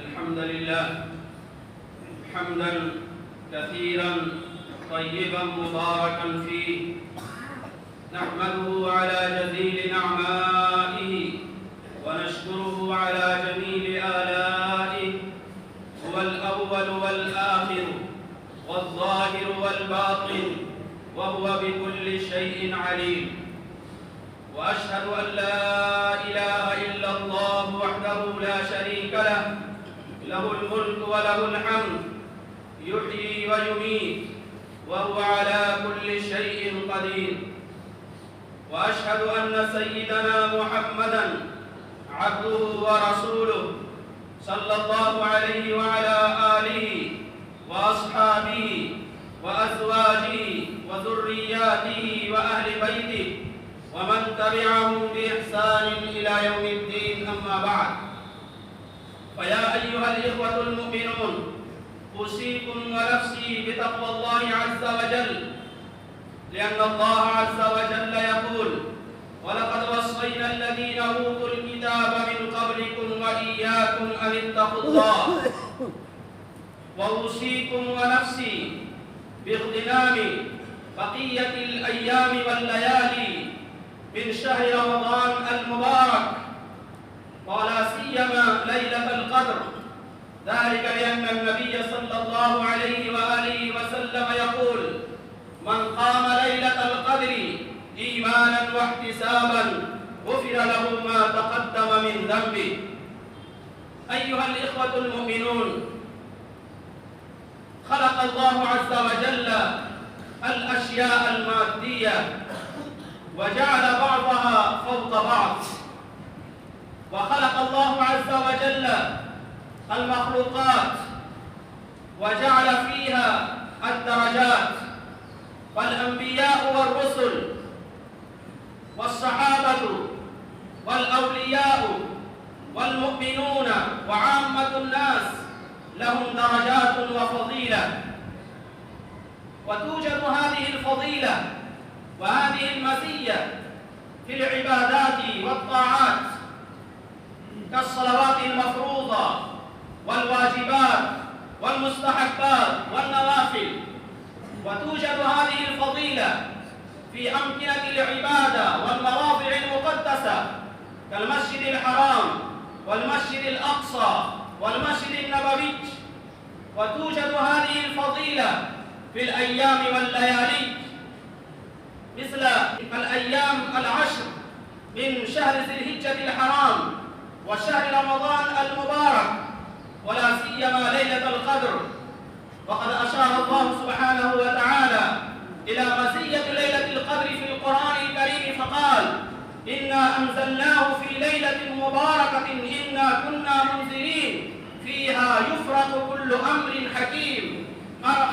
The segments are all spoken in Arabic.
الحمد لله حمدا كثيرا طيبا مباركا فيه، نحمده على جزيل نعمائه ونشكره على جميل آلائه. هو الأول والآخر والظاهر والباطن، وهو بكل شيء عليم. وأشهد أن لا إله إلا الله وحده لا شريك له، له الملك وله الحمد، يحيي ويميت وهو على كل شيء قدير. وأشهد أن سيدنا محمدًا عبده ورسوله صلى الله عليه وعلى آله وأصحابه وأزواجه وذرياته وأهل بيته ومن تبعهم بإحسان إلى يوم الدين، أما بعد. فيا أيها الإخوة المؤمنون، أوصيكم ونفسي بتقوى الله عز وجل، لأن الله عز وجل يقول: ولقد وصينا الذين أوتوا الكتاب من قبلكم وإياكم أن اتقوا الله. وأوصيكم ونفسي باغتنام بقية الأيام والليالي من شهر رمضان المبارك، ولا سيما ليلة القدر، ذلك لأن النبي صلى الله عليه وآله وسلم يقول: من قام ليلة القدر إيمانا واحتسابا غفر له ما تقدم من ذنبه. أيها الإخوة المؤمنون، خلق الله عز وجل الأشياء المادية وجعل بعضها فوق بعض، وخلق الله عز وجل المخلوقات وجعل فيها الدرجات، فالأنبياء والرسل والصحابة والأولياء والمؤمنون وعامة الناس لهم درجات وفضيلة. وتوجد هذه الفضيلة وهذه المزية في العبادات والطاعات كالصلوات المفروضة والواجبات والمستحبات والنوافل. وتوجد هذه الفضيلة في أمكنة العبادة والمواضع المقدسة كالمسجد الحرام والمسجد الأقصى والمسجد النبوي. وتوجد هذه الفضيلة في الأيام والليالي مثل الأيام العشر من شهر ذي الحجة الحرام وشهر رمضان المبارك، ولا سيما ليلة القدر. وقد أشار الله سبحانه وتعالى إلى مزية ليلة القدر في القرآن الكريم فقال: إنا أنزلناه في ليلة مباركة إنا كنا منذرين فيها يفرق كل أمر حكيم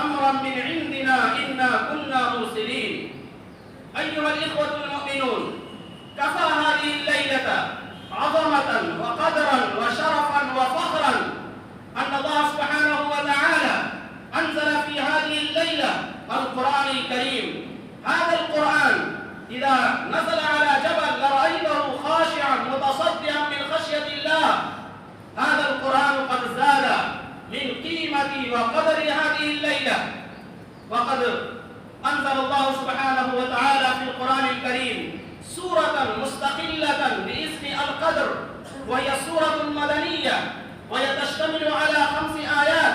أمرا من عندنا إنا كنا مرسلين. أيها الإخوة المؤمنون، كفى هذه الليلة عظمة وقدرا وشرفا وفخرا أن الله سبحانه وتعالى أنزل في هذه الليلة القرآن الكريم. هذا القرآن إذا نزل على جبل لرأيته خاشعا متصدعا من خشية الله. هذا القرآن قد زاد من قيمة وقدر هذه الليلة. وقد أنزل الله سبحانه وتعالى في القرآن الكريم سورة مستقلة باسم القدر، وهي سورة مدنية وهي تشتمل على 5 آيات.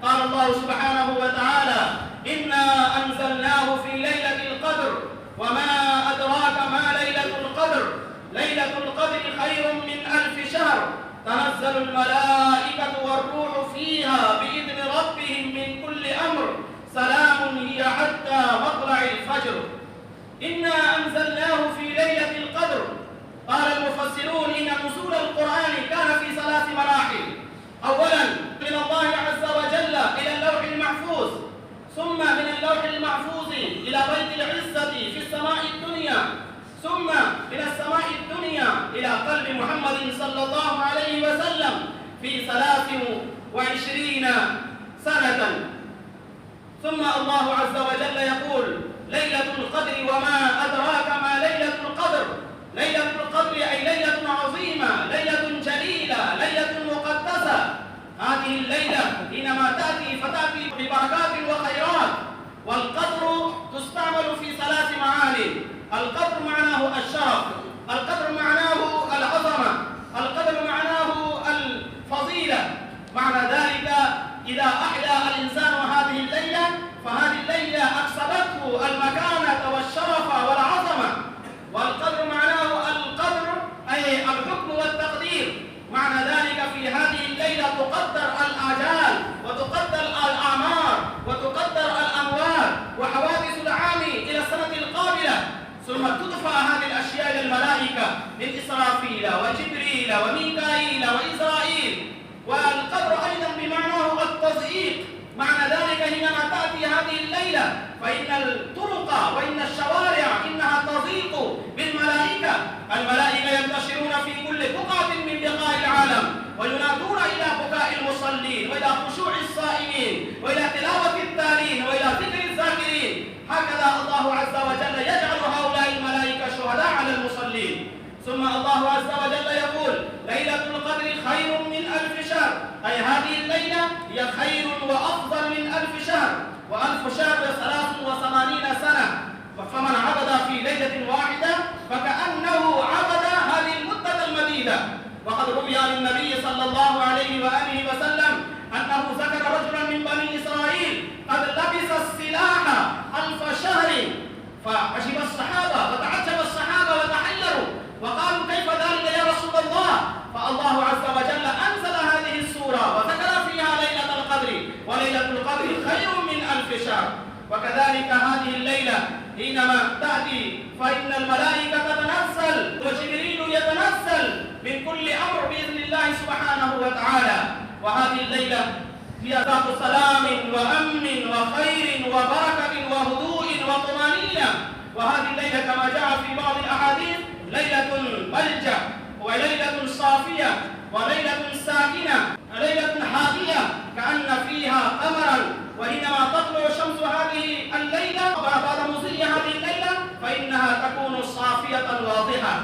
قال الله سبحانه وتعالى: إنا أنزلناه في ليلة القدر وما أدراك ما ليلة القدر، ليلة القدر خير من 1000 شهر، تنزل الملائكة والروح فيها بإذن ربهم من كل أمر، سلام هي حتى مطلع الفجر. إنا أنزلناه في ليلة القدر. قال المفسرون إن نزول القرآن كان في 3 مراحل. أولا من الله عز وجل إلى اللوح المحفوظ، ثم من اللوح المحفوظ إلى بيت العزة في السماء الدنيا، ثم من السماء الدنيا إلى قلب محمد صلى الله عليه وسلم في 23 سنة. ثم الله عز وجل يقول: ليلة القدر وما أدراك ما ليلة القدر. ليلة القدر أي ليلة عظيمة، ليلة جليلة، ليلة مقدسة. القدر معناه الشرف، القدر معناه العظمة، القدر معناه الفضيلة. معنى ذلك إذا أحيا الإنسان هذه الليلة فهذه الليلة أكسبته المكانة والشرف والعظمة. والقدر معناه القدر أي الحكم والتقدير. معنى ذلك في هذه الليلة تقدر الآجال وتقدر الأعمار وتقدر الأموال وحوادث العام إلى السنة القابلة، ثم تدفع هذه الأشياء إلى الملائكة من إسرافيل وجبريل وميكائيل وإسرائيل. والقدر أيضا بمعناه التضييق. معنى ذلك حينما تأتي هذه الليلة فإن الطرق وإن الشوارع إنها تضيق بالملائكة. الملائكة ينتشرون في كل بقعة من بقاع العالم وينادون إلى بكاء المصلين وإلى خشوع الصائمين وإلى تلاوة التالين وإلى ذكر الذاكرين. هكذا الله عز وجل يجعل هؤلاء الملائكة شهداء على المصلين. ثم الله عز وجل يقول: ليلة القدر خير من 1000 شهر، أي هذه الليلة هي خير وأفضل من 1000 شهر، و1000 شهر 83 سنة. فمن عبد في ليلة واحدة فكأنه عبد هذه المدة المديدة. وقد روي عن النبي صلى الله عليه وآله وسلم أنه ذكر رجلا من بني إسرائيل قد لبس السلاح 1000 شهر، فعجب الصحابة وتعجب الصحابة وتحيروا وقالوا: كيف ذلك يا رسول الله؟ فالله عز وجل أنزل هذه السورة وذكر فيها ليلة القدر، وليلة القدر خير من 1000 شهر. وكذلك هذه الليلة حينما تأتي فإن الملائكة تتنزل وجبريل يتنزل من كل أمر بإذن الله سبحانه وتعالى. وهذه الليلة هي ذات سلام وأمن وخير وبركة وهدوء وطمأنينة. وهذه الليلة كما جاء في بعض الأحاديث ليلة بلجة وليلة صافية وليلة ساكنة، ليلة هادية كأن فيها قمرا. وحينما تطلع الشمس هذه الليلة بعد مضي هذه الليلة فإنها تكون صافية واضحة.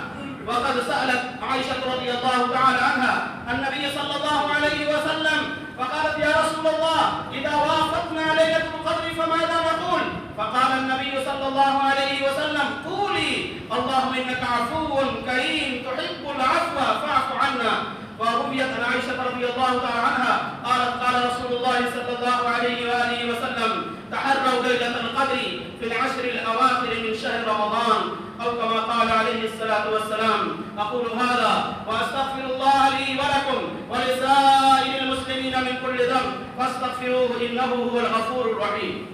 وقد سألت عائشة رضي الله تعالى عنها النبي صلى الله عليه وسلم فقالت: يا رسول الله، إذا وافقنا ليلة القدر فماذا نقول؟ فقال النبي صلى الله عليه وسلم: قولي: اللهم إنك عفو كريم تحب العفو فاعف عنا. ورويت عن عائشة رضي الله تعالى عنها قالت: قال رسول الله صلى الله عليه وآله وسلم: تحروا ليلة القدر في العشر الأواخر من شهر رمضان، أو كما قال عليه الصلاة والسلام. أقول هذا وأستغفر الله لي ولكم ولسائر المسلمين من كل ذنب فاستغفروه إنه هو الغفور الرحيم.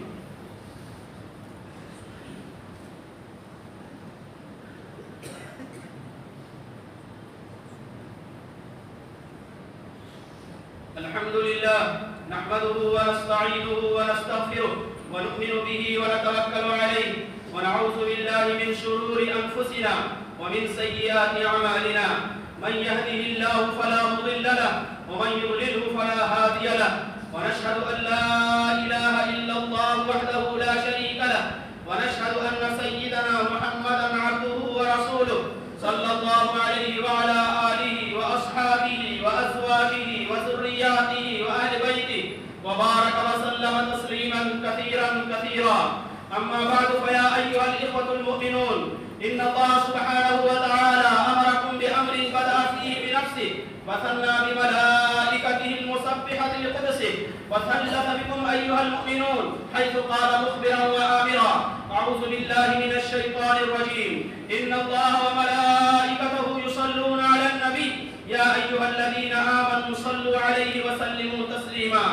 الحمد لله نحمده ونستعينه ونستغفره ونؤمن به ونتوكل عليه ونعوذ بالله من شرور أنفسنا ومن سيئات أعمالنا. من يهده الله فلا مضل له ومن يضلله فلا هادي له. ونشهد أن لا إله إلا الله وحده لا شريك له. ونشهد أن سيدنا محمدا عبده ورسوله صلى الله عليه وعلى آله وأصحابه وأزواجه وذرياته وأهل بيته وبارك وسلم تسليما كثيرا. أما بعد، فيا أيها الإخوة المؤمنون، إن الله سبحانه وتعالى أمركم بأمر بدأ فيه بنفسه وثنى بملائكته المسبحة لقدسه وثلث بكم أيها المؤمنون حيث قال مخبرا وآمرا: أعوذ بالله من الشيطان الرجيم. إن الله وملائكته يصلون على النبي يا أيها الذين آمنوا صلوا عليه وسلموا تسليما.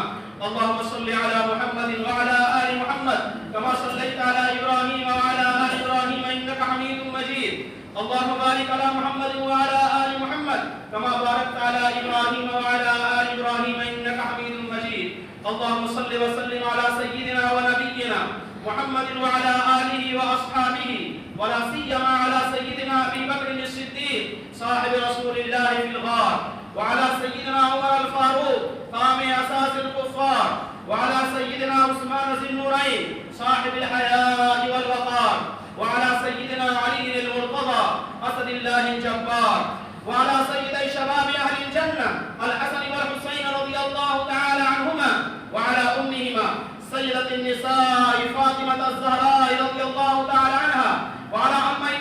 اللهم صل على محمد وعلى آل محمد كما صليت على إبراهيم وعلى آل إبراهيم إنك حميد مجيد. اللهم بارك على محمد وعلى آل محمد كما باركت على إبراهيم وعلى آل إبراهيم إنك حميد مجيد. اللهم صل وسلم على سيدنا ونبينا محمد وعلى آله وأصحابه ولا سيما على سيدنا أبي بكر الصديق صاحب رسول الله في الغار، وعلى سيدنا عمر الفاروق قام أساس الكفار، وعلى سيدنا عثمان ذي النورين صاحب الحياء والوقار، وعلى سيدنا علي المرتضى أسد الله الجبار، وعلى سيدي شباب أهل الجنة الحسن والحسين رضي الله تعالى عنهما، وعلى أمهما سيدة النساء فاطمة الزهراء رضي الله تعالى عنها، وعلى عمي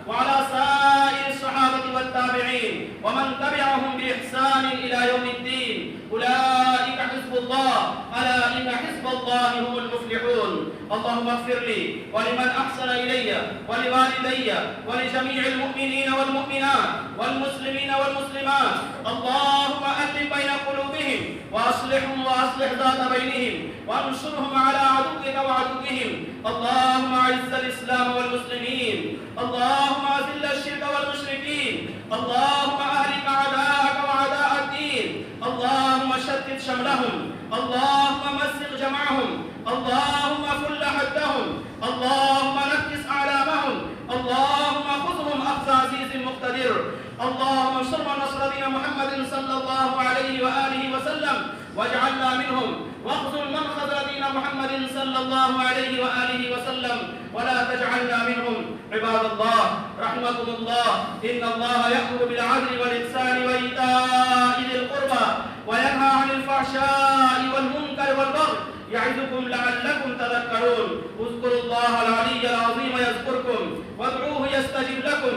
وعلى سائر الصحابة والتابعين ومن تبعهم بإحسان إلى يوم الدين. أولئك حزب الله، ألا إن حزب الله هم المفلحون. اللهم اغفر لي ولمن أحسن إلي ولوالدي ولجميع المؤمنين والمؤمنات والمسلمين والمسلمات. اللهم ألف بين قلوبهم وأصلحهم وأصلح ذات بينهم وانصرهم على عدوك وعدوهم. اللهم أعز الإسلام والمسلمين، اللهم أذل الشرك والمشركين، اللهم أهلك أعداءك وأعداء الدين، اللهم شتت شملهم، اللهم مزق جمعهم، اللهم فل حدهم، اللهم نكس أعلامهم، اللهم خذهم أخذ عزيز مقتدر. اللهم انصر من نصر دين محمد صلى الله عليه وآله وسلم واجعلنا منهم، واخذل من خذل دين محمد صلى الله عليه وآله وسلم ولا تجعلنا منهم. عباد الله رحمكم الله، إن الله يأمر بالعدل والإحسان وإيتاء ذي القربى وينهى عن الفحشاء والمنكر والبغي يعظكم لعلكم تذكرون. اذكروا الله العلي العظيم يذكركم وادعوه يستجب لكم